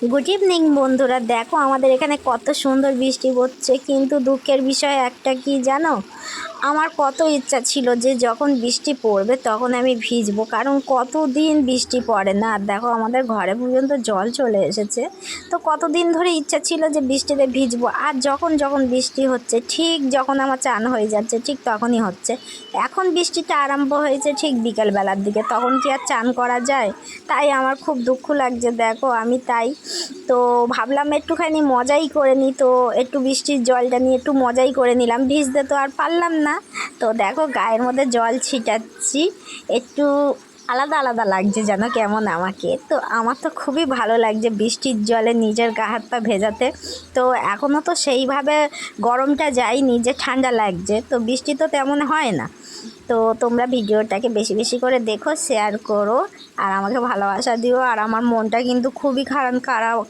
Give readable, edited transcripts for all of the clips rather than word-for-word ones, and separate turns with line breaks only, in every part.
Good evening বন্ধুরা, দেখো আমাদের এখানে কত সুন্দর বৃষ্টি পড়ছে। কিন্তু দুঃখের বিষয় একটা কি জানো, আমার কত ইচ্ছা ছিল যে যখন বৃষ্টি পড়বে তখন আমি ভিজবো, কারণ কতদিন বৃষ্টি পড়ে না। আর দেখো আমাদের ঘরে পর্যন্ত জল চলে এসেছে। তো কতদিন ধরে ইচ্ছা ছিল যে বৃষ্টিতে ভিজবো। আর যখন যখন বৃষ্টি হচ্ছে, ঠিক যখন আমার চান হয়ে যাচ্ছে ঠিক তখনই হচ্ছে। এখন বৃষ্টিটা আরম্ভ হয়েছে ঠিক বিকেলবেলার দিকে, তখন কি আর চান করা যায়? তাই আমার খুব দুঃখ লাগছে। দেখো আমি তাই তো ভাবলাম একটুখানি মজাই করে নিই, তো একটু বৃষ্টির জলটা নিয়ে একটু মজাই করে নিলাম। ভিজতে তো আর পারলাম না। তো দেখো গায়ের মধ্যে জল ছিটাচ্ছি, একটু আলাদা আলাদা লাগছে যেন কেমন আমাকে। তো আমার তো খুবই ভালো লাগছে বৃষ্টির জলে নিজের গা হাত পা ভেজাতে। তো এখনও তো সেইভাবে গরমটা যায়নি যে ঠান্ডা লাগছে, তো বৃষ্টি তো তেমন হয় না। তো তোমরা ভিডিওটাকে বেশি বেশি করে দেখো, শেয়ার করো, আর আমাকে ভালোবাসা দিও। আর আমার মনটা কিন্তু খুবই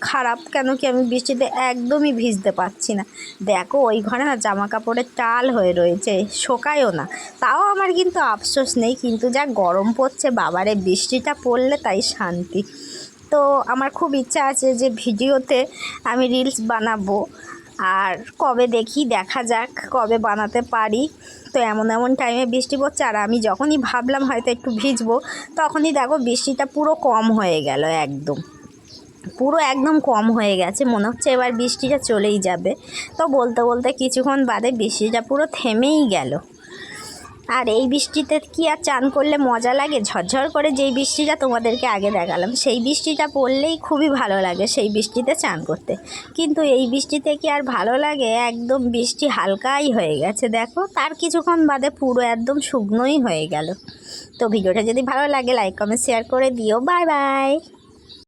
খারাপ কেন কি আমি বৃষ্টিতে একদমই ভিজতে পারছি না। দেখো ওই ঘরে না জামা কাপড়ের টাল হয়ে রয়েছে, শোকায়ও না। তাও আমার কিন্তু আফসোস নেই, কিন্তু যা গরম পড়ছে বাবারে, বৃষ্টিটা পড়লে তাই শান্তি। তো আমার খুব ইচ্ছা আছে যে ভিডিওতে আমি রিলস বানাবো, আর কবে দেখি, দেখা যাক কবে বানাতে পারি। তো এমন এমন টাইমে বৃষ্টি পড়ছে, আর আমি যখনই ভাবলাম হয়তো একটু ভিজবো, তখনই দেখো বৃষ্টিটা পুরো কম হয়ে গেল। একদম কম হয়ে গেছে, মনে হচ্ছে এবার বৃষ্টিটা চলেই যাবে। তো বলতে বলতে কিছুক্ষণ বাদে বৃষ্টিটা পুরো থেমেই গেল। আর এই বৃষ্টিতে কি আর চান করলে মজা লাগে? ঝরঝর করে যেই বৃষ্টিটা তোমাদেরকে আগে দেখালাম, সেই বৃষ্টিটা পড়লেই খুবই ভালো লাগে সেই বৃষ্টিতে চান করতে। কিন্তু এই বৃষ্টিতে কি আর ভালো লাগে? একদম বৃষ্টি হালকাই হয়ে গেছে, দেখো তার কিছুক্ষণ বাদে পুরো একদম শুকনোই হয়ে গেল। তো ভিডিওটা যদি ভালো লাগে লাইক কমেন্ট শেয়ার করে দিও। Bye bye.